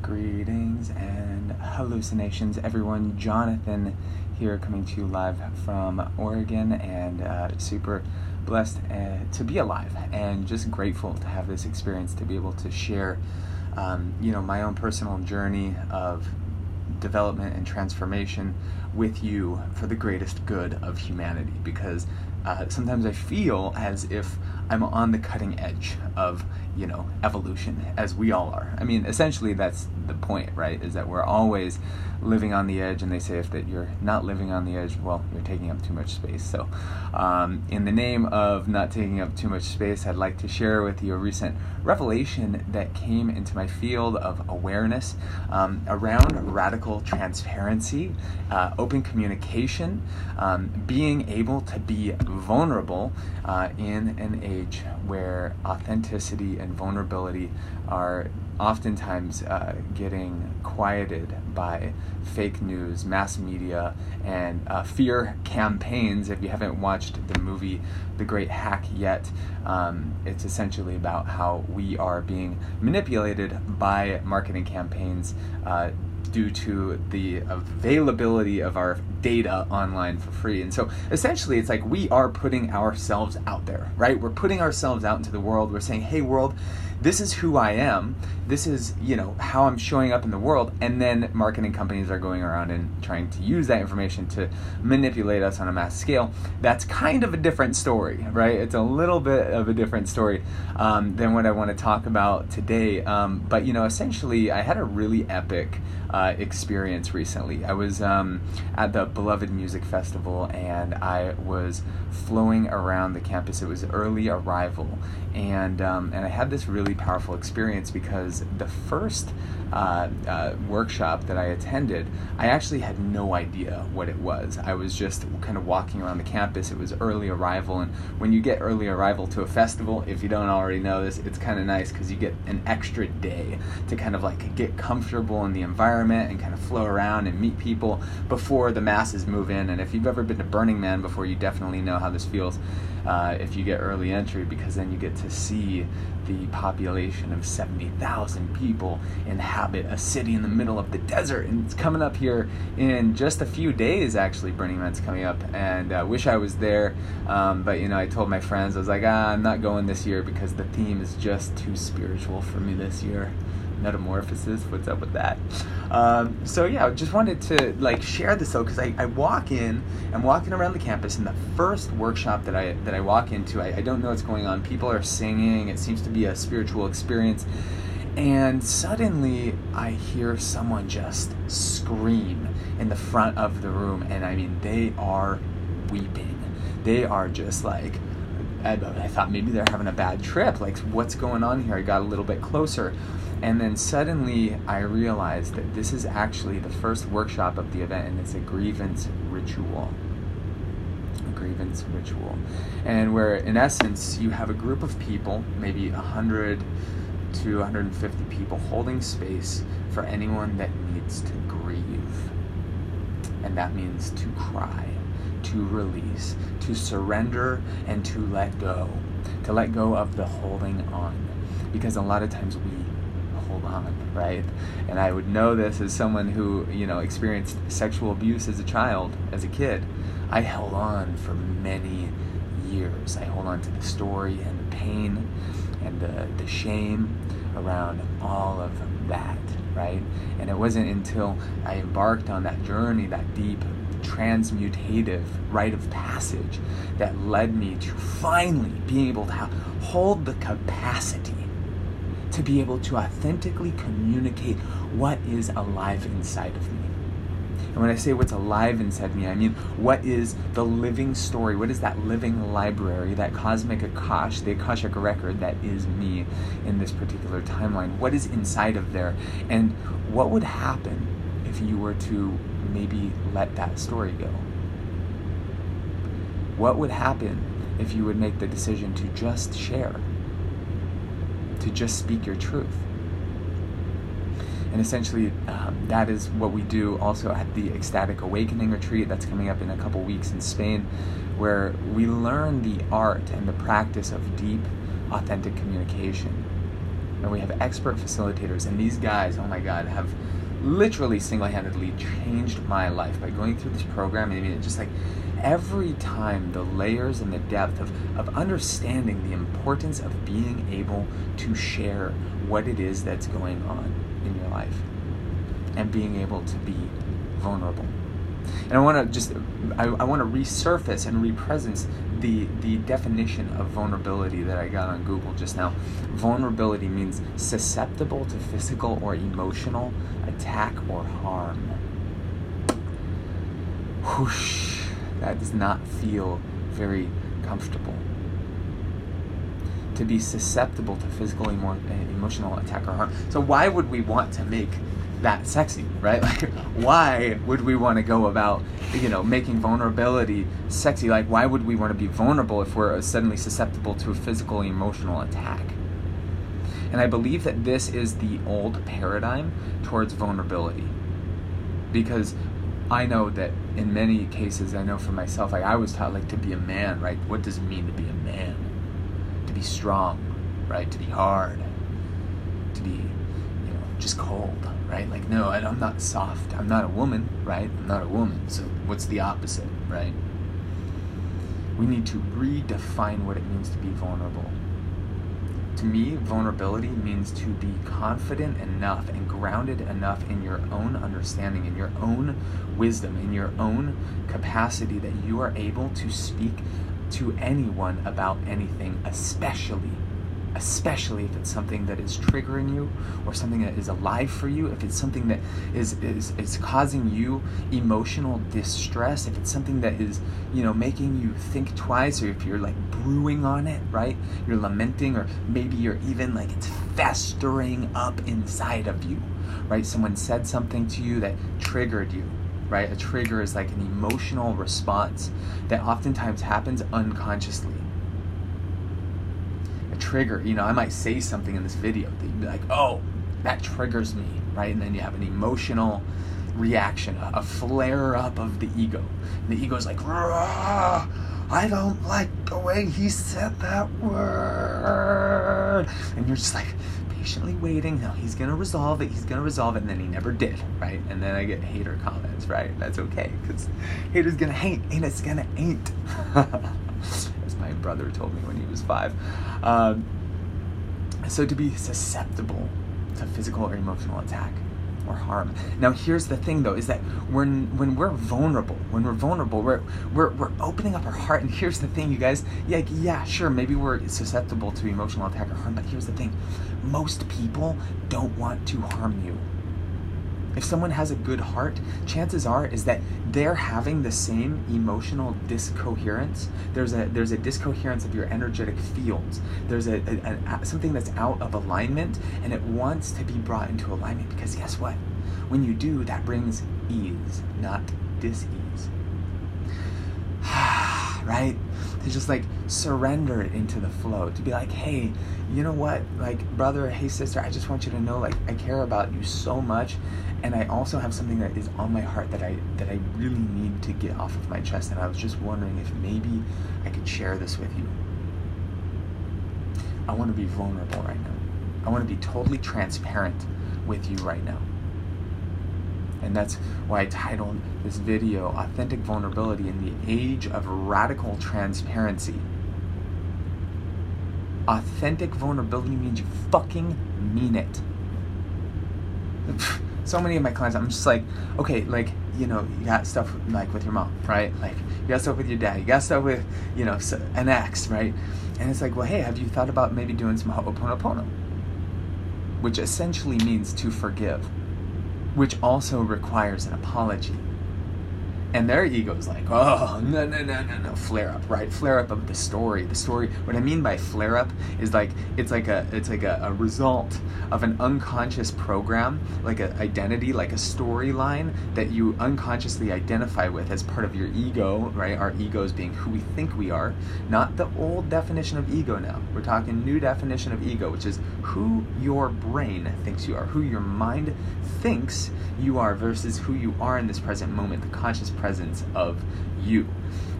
Greetings and hallucinations, everyone. Jonathan here, coming to you live from Oregon, and super blessed to be alive and just grateful to have this experience to be able to share, my own personal journey of development and transformation with you for the greatest good of humanity, because sometimes I feel as if I'm on the cutting edge of, evolution, as we all are. I mean, essentially that's the point, right? Is that we're always living on the edge, and they say if that you're not living on the edge, well, you're taking up too much space. So in the name of not taking up too much space, I'd like to share with you a recent revelation that came into my field of awareness around radical transparency, open communication, being able to be vulnerable in an age where authenticity and vulnerability are oftentimes getting quieted by fake news, mass media, and fear campaigns. If you haven't watched the movie The Great Hack yet, it's essentially about how we are being manipulated by marketing campaigns due to the availability of our data online for free. And so essentially it's like we are putting ourselves out there, right? We're putting ourselves out into the world. We're saying, hey world, this is who I am. This is, how I'm showing up in the world. And then marketing companies are going around and trying to use that information to manipulate us on a mass scale. That's kind of a different story, right? It's a little bit of a different story than what I want to talk about today. But essentially I had a really epic experience recently. I was at the Beloved Music Festival, and I was flowing around the campus. It was early arrival, and I had this really powerful experience because the first workshop that I attended, I actually had no idea what it was. I was just kind of walking around the campus. It was early arrival, and when you get early arrival to a festival, if you don't already know this, it's kind of nice because you get an extra day to kind of like get comfortable in the environment and kind of flow around and meet people before the masses move in. And if you've ever been to Burning Man before, you definitely know how this feels if you get early entry, because then you get to see the population of 70,000 people inhabit a city in the middle of the desert. And it's coming up here in just a few days, actually. Burning Man's coming up, and I wish I was there, but I told my friends, I was like, I'm not going this year because the theme is just too spiritual for me this year. Metamorphosis, what's up with that? So yeah, I just wanted to share this though, because I walk in, I'm walking around the campus, and the first workshop that I walk into, I don't know what's going on. People are singing, it seems to be a spiritual experience, and suddenly I hear someone just scream in the front of the room, and I mean, they are weeping. They are just like, I thought maybe they're having a bad trip, like what's going on here? I got a little bit closer, and then suddenly I realized that this is actually the first workshop of the event, and it's a grievance ritual. And where in essence you have a group of people, maybe 100 to 150 people, holding space for anyone that needs to grieve. And that means to cry, to release, to surrender, and to let go of the holding on, because a lot of times we hold on, right? And I would know this as someone who experienced sexual abuse as a child, as a kid. I held on for many years. I hold on to the story and the pain and the shame around all of that, right? And it wasn't until I embarked on that journey, that deep transmutative rite of passage, that led me to finally being able to hold the capacity to be able to authentically communicate what is alive inside of me. And when I say what's alive inside me, I mean what is the living story, what is that living library, that cosmic Akash, the Akashic record that is me in this particular timeline. What is inside of there, and what would happen if you were to maybe let that story go? What would happen if you would make the decision to just share, to just speak your truth? And essentially, that is what we do also at the Ecstatic Awakening retreat that's coming up in a couple weeks in Spain, where we learn the art and the practice of deep, authentic communication. And we have expert facilitators, and these guys, oh my God, have literally single-handedly changed my life by going through this program. I mean, it's just like every time the layers and the depth of understanding the importance of being able to share what it is that's going on in your life and being able to be vulnerable. And I want to resurface and represence the definition of vulnerability that I got on Google just now. Vulnerability means susceptible to physical or emotional attack or harm. Whoosh, that does not feel very comfortable. To be susceptible to physical, emotional attack or harm. So why would we want to make that sexy, right? Like, why would we want to go about, making vulnerability sexy? Like, why would we want to be vulnerable if we're suddenly susceptible to a physical, emotional attack? And I believe that this is the old paradigm towards vulnerability, because I know that in many cases, I know for myself, like I was taught like to be a man, right? What does it mean to be a man? To be strong, right? To be hard, to be, just cold, right? Like, no, I'm not soft. I'm not a woman, right? I'm not a woman. So what's the opposite, right? We need to redefine what it means to be vulnerable. To me, vulnerability means to be confident enough and grounded enough in your own understanding, in your own wisdom, in your own capacity that you are able to speak to anyone about anything, especially if it's something that is triggering you or something that is alive for you, if it's something that is causing you emotional distress, if it's something that is, making you think twice, or if you're like brewing on it, right? You're lamenting, or maybe you're even like it's festering up inside of you, right? Someone said something to you that triggered you, right? A trigger is like an emotional response that oftentimes happens unconsciously. Trigger, I might say something in this video that you'd be like, oh, that triggers me, right? And then you have an emotional reaction, a flare up of the ego. And the ego's like, I don't like the way he said that word. And you're just like patiently waiting. No, he's gonna resolve it, and then he never did, right? And then I get hater comments, right? That's okay, because haters gonna hate, and it's gonna ain't. As my brother told me when he was 5. So to be susceptible to physical or emotional attack or harm. Now here's the thing though, is that when we're vulnerable, we're opening up our heart. And here's the thing, you guys, yeah, sure, maybe we're susceptible to emotional attack or harm, but here's the thing, most people don't want to harm you. If someone has a good heart, chances are is that they're having the same emotional discoherence. There's a discoherence of your energetic fields. There's something that's out of alignment, and it wants to be brought into alignment, because guess what? When you do, that brings ease, not dis-ease. Right? To just like surrender it into the flow, to be like, hey, you know what, like, brother, hey sister, I just want you to know, like, I care about you so much, and I also have something that is on my heart that I really need to get off of my chest, and I was just wondering if maybe I could share this with you. I want to be vulnerable right now. I want to be totally transparent with you right now. And that's why I titled this video, Authentic Vulnerability in the Age of Radical Transparency. Authentic vulnerability means you fucking mean it. So many of my clients, I'm just like, okay, like, you got stuff like with your mom, right? Like, you got stuff with your dad, you got stuff with, an ex, right? And it's like, well, hey, have you thought about maybe doing some Ho'oponopono? Which essentially means to forgive, which also requires an apology. And their ego's like, oh, no, flare up, right? Flare up of the story. The story, what I mean by flare up is like, it's like a result of an unconscious program, like an identity, like a storyline that you unconsciously identify with as part of your ego, right? Our egos being who we think we are, not the old definition of ego now. We're talking new definition of ego, which is who your brain thinks you are, who your mind thinks you are versus who you are in this present moment, the conscious present presence of you.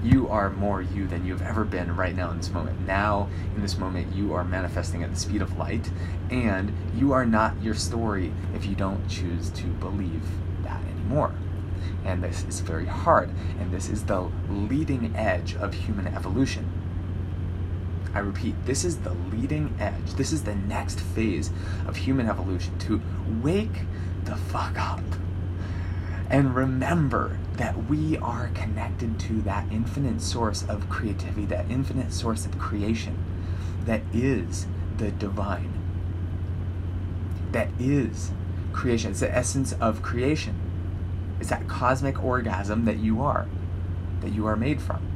You are more you than you've ever been right now in this moment. Now, in this moment, you are manifesting at the speed of light, and you are not your story if you don't choose to believe that anymore. And this is very hard, and this is the leading edge of human evolution. I repeat, this is the leading edge. This is the next phase of human evolution, to wake the fuck up and remember that we are connected to that infinite source of creativity, that infinite source of creation that is the divine, that is creation. It's the essence of creation. It's that cosmic orgasm that you are made from.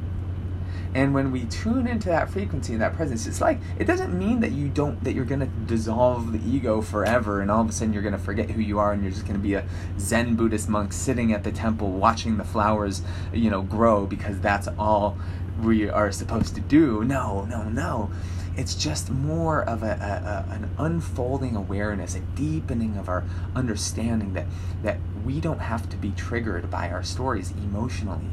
And when we tune into that frequency and that presence, it's like, it doesn't mean that you're going to dissolve the ego forever and all of a sudden you're going to forget who you are and you're just going to be a Zen Buddhist monk sitting at the temple watching the flowers, grow because that's all we are supposed to do. No. It's just more of an unfolding awareness, a deepening of our understanding that we don't have to be triggered by our stories emotionally.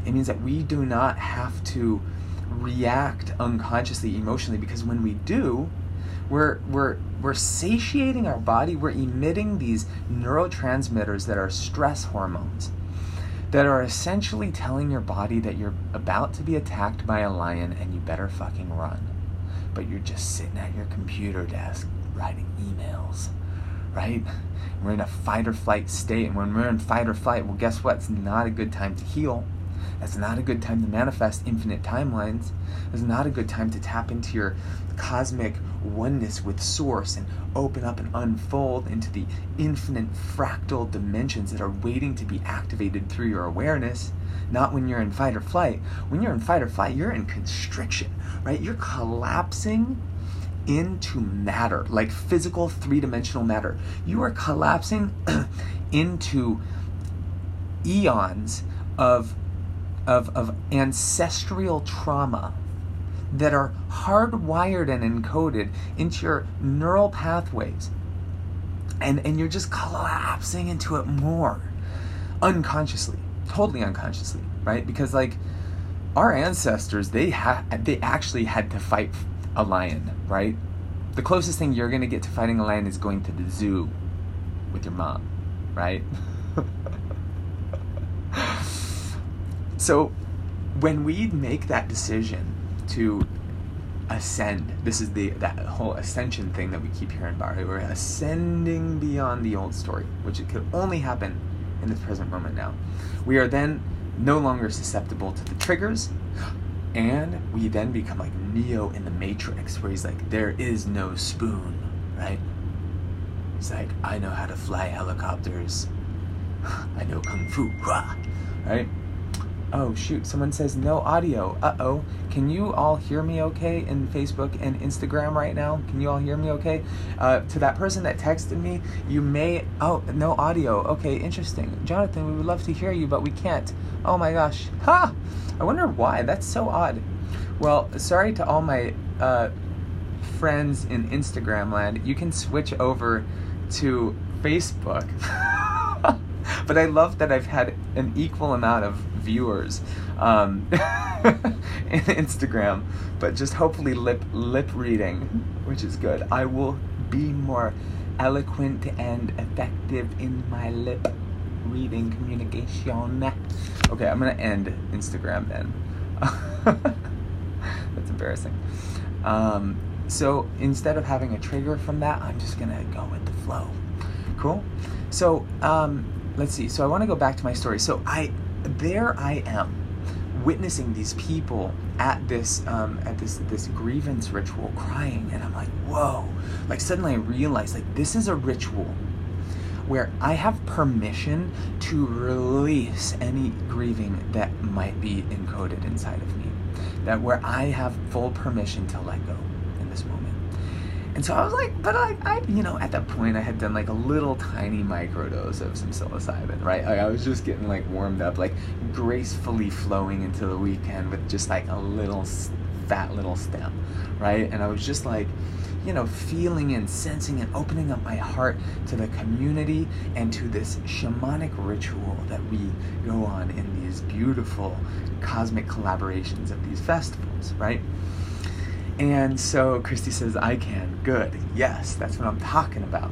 It means that we do not have to react unconsciously, emotionally, because when we do, we're satiating our body. We're emitting these neurotransmitters that are stress hormones, that are essentially telling your body that you're about to be attacked by a lion and you better fucking run. But you're just sitting at your computer desk writing emails, right? We're in a fight or flight state, and when we're in fight or flight, well, guess what? It's not a good time to heal. That's not a good time to manifest infinite timelines. It's not a good time to tap into your cosmic oneness with Source and open up and unfold into the infinite fractal dimensions that are waiting to be activated through your awareness. Not when you're in fight or flight. When you're in fight or flight, you're in constriction, right? You're collapsing into matter, like physical three-dimensional matter. You are collapsing into eons of ancestral trauma that are hardwired and encoded into your neural pathways. And you're just collapsing into it more unconsciously, totally unconsciously, right? Because our ancestors, they actually had to fight a lion, right? The closest thing you're going to get to fighting a lion is going to the zoo with your mom, right? So when we make that decision to ascend, this is that whole ascension thing that we keep hearing about, right? We're ascending beyond the old story, which it could only happen in this present moment now. We are then no longer susceptible to the triggers, and we then become like Neo in the Matrix, where he's like, there is no spoon, right? He's like, I know how to fly helicopters. I know Kung Fu, right? Oh shoot, someone says no audio. Uh-oh. Can you all hear me okay in Facebook and Instagram right now? Can you all hear me okay? To that person that texted me, you may... Oh, no audio. Okay, interesting. Jonathan, we would love to hear you, but we can't. Oh my gosh. Ha! I wonder why. That's so odd. Well, sorry to all my friends in Instagram land. You can switch over to Facebook. But I love that I've had an equal amount of viewers in Instagram, but just hopefully lip reading, which is good. I will be more eloquent and effective in my lip reading communication. Okay, I'm gonna end Instagram then. That's embarrassing. So instead of having a trigger from that, I'm just gonna go with the flow. Cool. So let's see. So I want to go back to my story. So there I am, witnessing these people at this grievance ritual, crying, and I'm like, whoa! Like suddenly I realized, like, this is a ritual where I have permission to release any grieving that might be encoded inside of me. That where I have full permission to let go in this moment. And so I was like, but I at that point I had done like a little tiny microdose of some psilocybin, right? Like I was just getting like warmed up, like gracefully flowing into the weekend with just like a little fat little stem, right? And I was just like, feeling and sensing and opening up my heart to the community and to this shamanic ritual that we go on in these beautiful cosmic collaborations of these festivals, right? And so Christy says, I can. Good. Yes, that's what I'm talking about.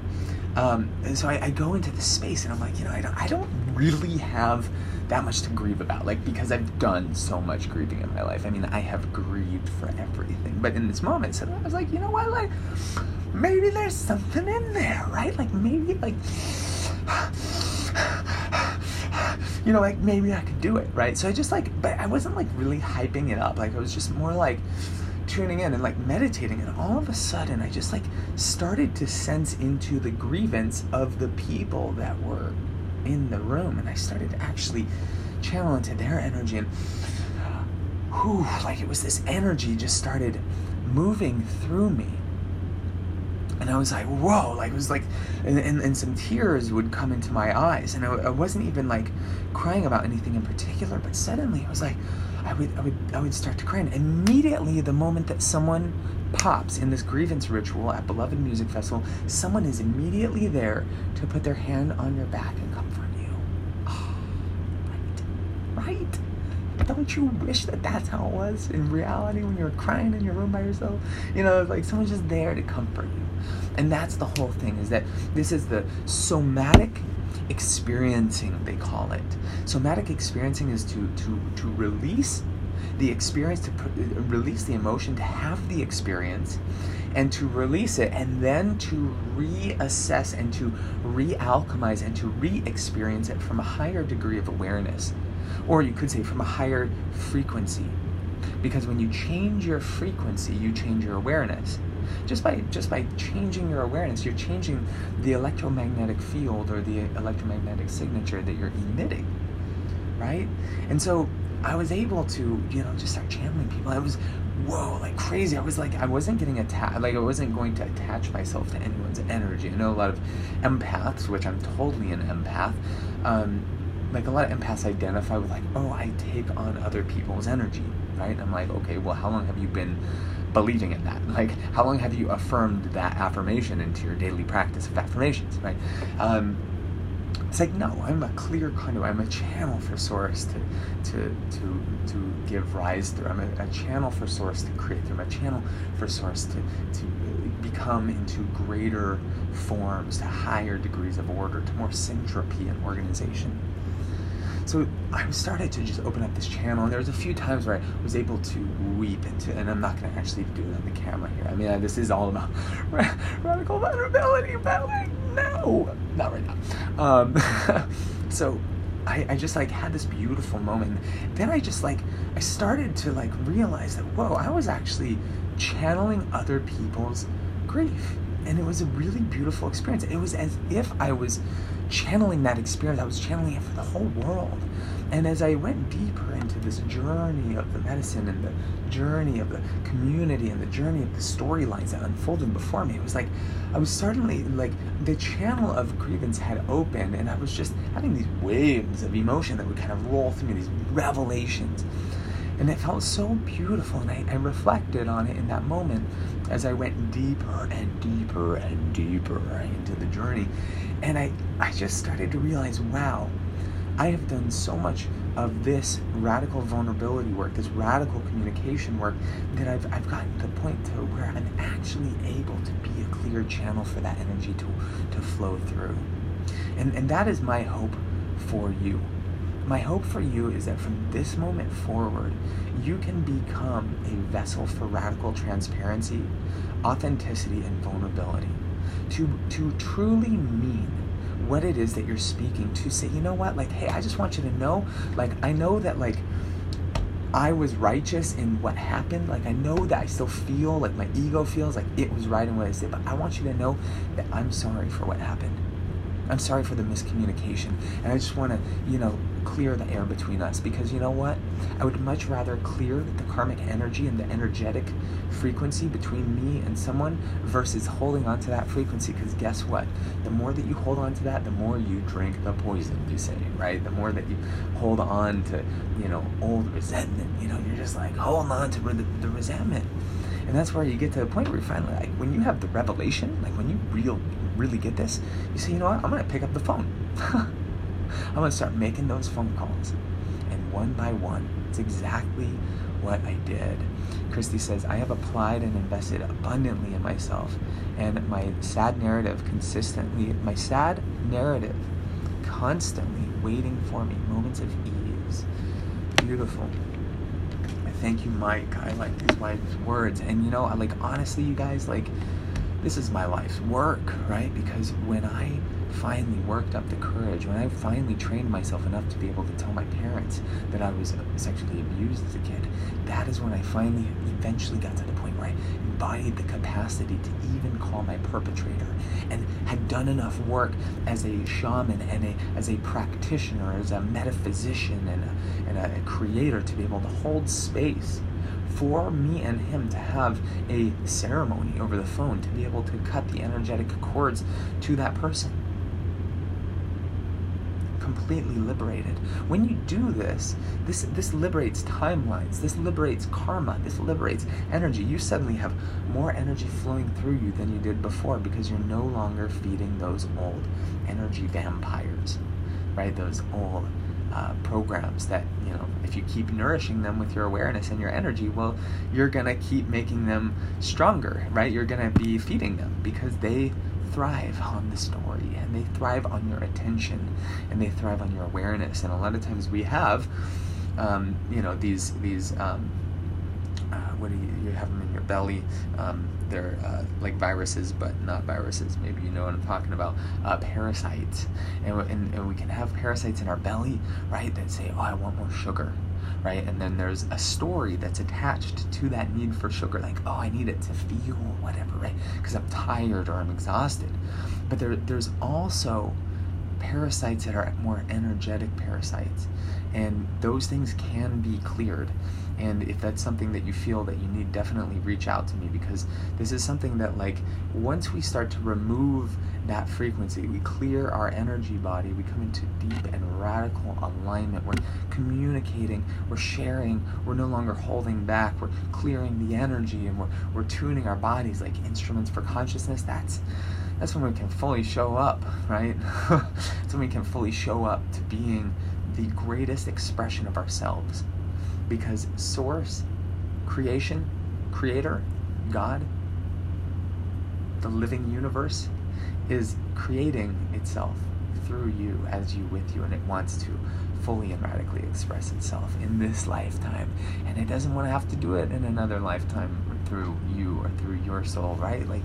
And so I go into this space and I'm like, I don't really have that much to grieve about, like, because I've done so much grieving in my life. I mean, I have grieved for everything. But in this moment, so I was like, you know what, like, maybe there's something in there, right? Like, maybe, like, like, maybe I could do it, right? So I just, like, but I wasn't, like, really hyping it up. Like, I was just more, like, tuning in and, like, meditating. And all of a sudden, I just, like, started to sense into the grievance of the people that were in the room. And I started to actually channel into their energy. And, like, it was this energy just started moving through me. And I was like, whoa, like, it was like, and some tears would come into my eyes. And I wasn't even, like, crying about anything in particular, but suddenly it was like, I would start to cry. And immediately, the moment that someone pops in this grievance ritual at Beloved Music Festival, someone is immediately there to put their hand on your back and comfort you. Oh, right? Don't you wish that that's how it was in reality when you're crying in your room by yourself? Like, someone's just there to comfort you. And that's the whole thing, is that this is the somatic experiencing, they call it. Somatic experiencing is to release the experience, to release the emotion, to have the experience, and to release it, and then to reassess and to re-alchemize and to re-experience it from a higher degree of awareness. Or you could say from a higher frequency. Because when you change your frequency, you change your awareness. Just by changing your awareness, you're changing the electromagnetic field or the electromagnetic signature that you're emitting, right? And so I was able to, just start channeling people. I was, like, crazy. I was like, I wasn't getting attached, like, I wasn't going to attach myself to anyone's energy. I know a lot of empaths, which I'm totally an empath, like, a lot of empaths identify with, like, oh, I take on other people's energy, right? And I'm like, okay, well, how long have you been believing in that? Like, how long have you affirmed that affirmation into your daily practice of affirmations, right? It's like, no, I'm a clear conduit. I'm a channel for Source to give rise through. I'm a channel for Source to create through. I'm a channel for Source to become into greater forms, to higher degrees of order, to more syntropy and organization. So I started to just open up this channel, and there was a few times where I was able to weep and I'm not going to actually do it on the camera here. I mean, this is all about radical vulnerability, but, like, no, not right now. So I just, like, had this beautiful moment. Then I just, like, I started to, like, realize that, whoa, I was actually channeling other people's grief. And it was a really beautiful experience. It was as if I was channeling that experience. I was channeling it for the whole world. And as I went deeper into this journey of the medicine and the journey of the community and the journey of the storylines that unfolded before me, it was like I was suddenly, like, the channel of grievance had opened, and I was just having these waves of emotion that would kind of roll through me, these revelations. And it felt so beautiful, and I reflected on it in that moment as I went deeper and deeper and deeper into the journey. And I just started to realize, wow, I have done so much of this radical vulnerability work, this radical communication work, that I've gotten to the point to where I'm actually able to be a clear channel for that energy to flow through. And that is my hope for you. My hope for you is that from this moment forward, you can become a vessel for radical transparency, authenticity, and vulnerability. To truly mean what it is that you're speaking, to say, you know what, like, hey, I just want you to know, like, I know that, like, I was righteous in what happened. Like, I know that I still feel, like, my ego feels like it was right in what I said, but I want you to know that I'm sorry for what happened. I'm sorry for the miscommunication, and I just want to, clear the air between us, because you know what? I would much rather clear the karmic energy and the energetic frequency between me and someone versus holding on to that frequency, because guess what? The more that you hold on to that, the more you drink the poison, you say, right? The more that you hold on to, old resentment, you're just like holding on to the resentment. And that's where you get to the point where you finally, like, when you have the revelation, like when you really get this, you say, you know what, I'm going to pick up the phone. I'm going to start making those phone calls. And one by one, it's exactly what I did. Christy says, I have applied and invested abundantly in myself, and my sad narrative constantly waiting for me, moments of ease. Beautiful. Thank you, Mike. I like these wife's words. And like, honestly, you guys, like, this is my life's work, right? Because when I finally worked up the courage, when I finally trained myself enough to be able to tell my parents that I was sexually abused as a kid, that is when I finally eventually got to the point where I embodied the capacity to even call my perpetrator, and had done enough work as a shaman and as a practitioner, as a metaphysician and a creator, to be able to hold space for me and him to have a ceremony over the phone, to be able to cut the energetic cords to that person. Completely liberated. When you do this liberates timelines, this liberates karma, this liberates energy. You suddenly have more energy flowing through you than you did before, because you're no longer feeding those old energy vampires, right? Those old programs that, if you keep nourishing them with your awareness and your energy, well, you're going to keep making them stronger, right? You're going to be feeding them, because they thrive on the story, and they thrive on your attention, and they thrive on your awareness. And a lot of times we have, these what do you have them in your belly? They're like viruses, but not viruses. Maybe you know what I'm talking about. Parasites, and we can have parasites in our belly, right? That say, "Oh, I want more sugar," right? And then there's a story that's attached to that need for sugar, like, "Oh, I need it to feel whatever," right? Because I'm tired or I'm exhausted. But there's also parasites that are more energetic parasites, and those things can be cleared. And if that's something that you feel that you need, definitely reach out to me, because this is something that, like, once we start to remove that frequency, we clear our energy body, we come into deep and radical alignment. We're communicating, we're sharing, we're no longer holding back, we're clearing the energy, and we're tuning our bodies like instruments for consciousness. That's when we can fully show up, right? That's when we can fully show up to being the greatest expression of ourselves. Because source, creation, creator, God, the living universe, is creating itself through you, as you, with you, and it wants to fully and radically express itself in this lifetime. And it doesn't want to have to do it in another lifetime through you or through your soul, right? Like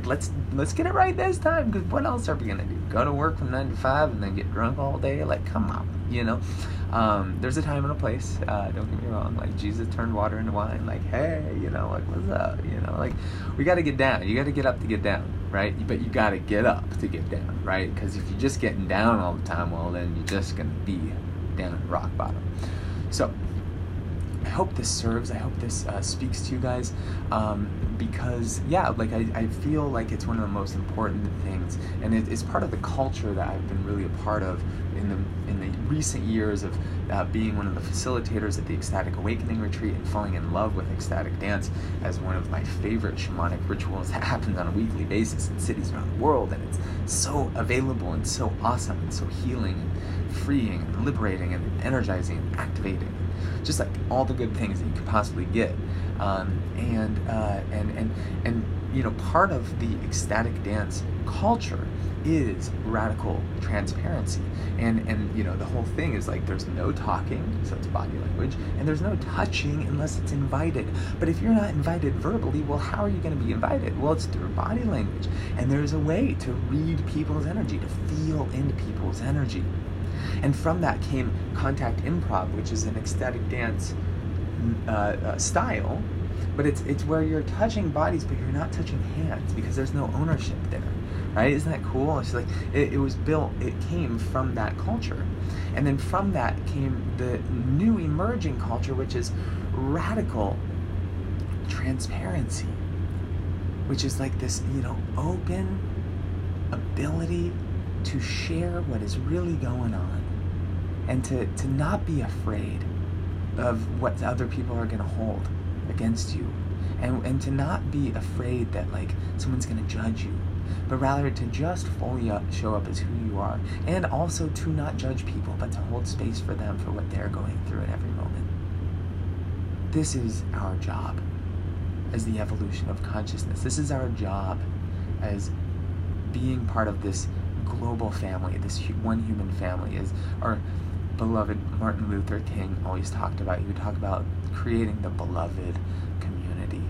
let's get it right this time, because what else are we gonna do? Go to work from 9 to 5 and then get drunk all day? Like, come on, there's a time and a place. Don't get me wrong. Like, Jesus turned water into wine. Like, hey, like, what's up? Like, we got to get down. You got to get up to get down, right? But you got to get up to get down, right? Because if you're just getting down all the time, well, then you're just gonna be down at rock bottom. So I hope this serves. I hope this speaks to you guys, because like I feel like it's one of the most important things, and it's part of the culture that I've been really a part of in the recent years of being one of the facilitators at the Ecstatic Awakening Retreat, and falling in love with ecstatic dance as one of my favorite shamanic rituals that happens on a weekly basis in cities around the world. And it's so available and so awesome and so healing and freeing and liberating and energizing and activating, just like all the good things that you could possibly get. Part of the ecstatic dance culture is radical transparency, and the whole thing is like, there's no talking, so it's body language, and there's no touching unless it's invited. But if you're not invited verbally, well, how are you going to be invited? Well, it's through body language, and there's a way to read people's energy, to feel into people's energy. And from that came contact improv, which is an ecstatic dance style, but it's where you're touching bodies, but you're not touching hands, because there's no ownership there, right? Isn't that cool? It's like, it was built, it came from that culture. And then from that came the new emerging culture, which is radical transparency, which is like this, open ability to share what is really going on, and to not be afraid of what other people are going to hold against you. and to not be afraid that like someone's going to judge you, but rather to just fully show up as who you are, and also to not judge people, but to hold space for them for what they're going through in every moment. This is our job as the evolution of consciousness. This is our job as being part of this global family, this one human family, as our beloved Martin Luther King always talked about. He would talk about creating the beloved community.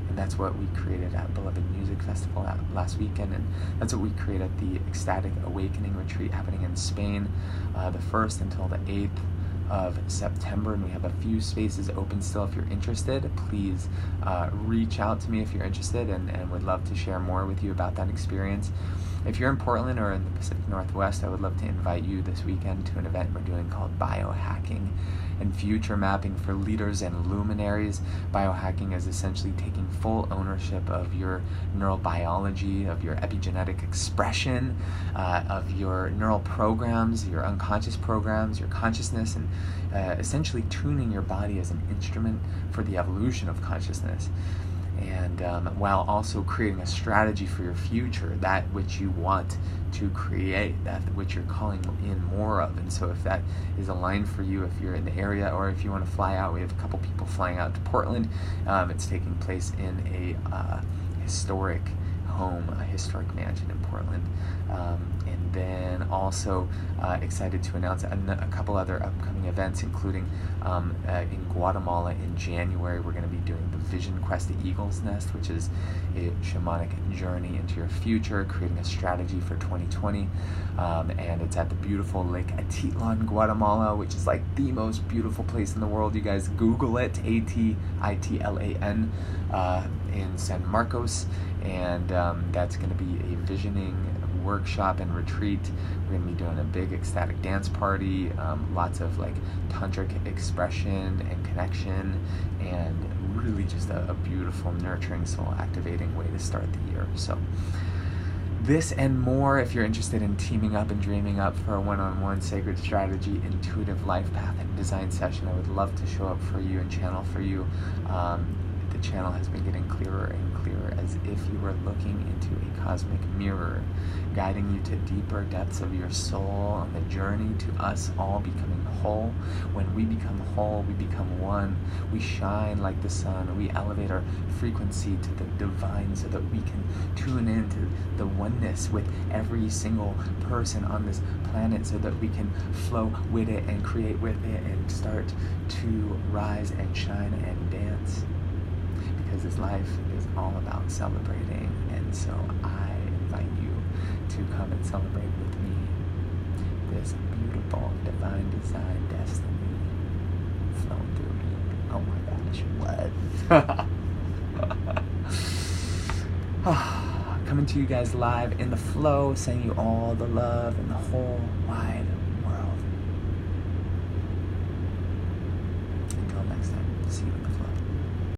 And that's what we created at Beloved Music Festival last weekend, and that's what we created at the Ecstatic Awakening Retreat happening in Spain, the 1st until the 8th of September, and we have a few spaces open still. If you're interested, please reach out to me if you're interested, and would love to share more with you about that experience. If you're in Portland or in the Pacific Northwest, I would love to invite you this weekend to an event we're doing called Biohacking and Future Mapping for Leaders and Luminaries. Biohacking is essentially taking full ownership of your neurobiology, of your epigenetic expression, of your neural programs, your unconscious programs, your consciousness, and essentially tuning your body as an instrument for the evolution of consciousness. And while also creating a strategy for your future, that which you want to create, that which you're calling in more of. And so if that is aligned for you, if you're in the area, or if you want to fly out, we have a couple people flying out to Portland. It's taking place in a historic home, a historic mansion in Portland. And then also excited to announce a couple other upcoming events, including in Guatemala in January. We're going to be doing the Vision Quest to Eagle's Nest, which is a shamanic journey into your future, creating a strategy for 2020. And it's at the beautiful Lake Atitlan, Guatemala, which is like the most beautiful place in the world. You guys Google it, Atitlan, in San Marcos. And that's going to be a visioning workshop and retreat. We're going to be doing a big ecstatic dance party, lots of like tantric expression and connection, and really just a beautiful, nurturing, soul activating way to start the year. So this and more, if you're interested in teaming up and dreaming up for a one-on-one sacred strategy, intuitive life path and design session, I would love to show up for you and channel for you. The channel has been getting clearer and clearer, as if you were looking into a cosmic mirror, guiding you to deeper depths of your soul on the journey to us all becoming whole. When we become whole, we become one. We shine like the sun. We elevate our frequency to the divine so that we can tune into the oneness with every single person on this planet, so that we can flow with it and create with it and start to rise and shine and dance. Because this life is all about celebrating, and so I invite you to come and celebrate with me this beautiful divine design destiny flowing through me. Oh my gosh, what? Coming to you guys live in the flow, sending you all the love and the whole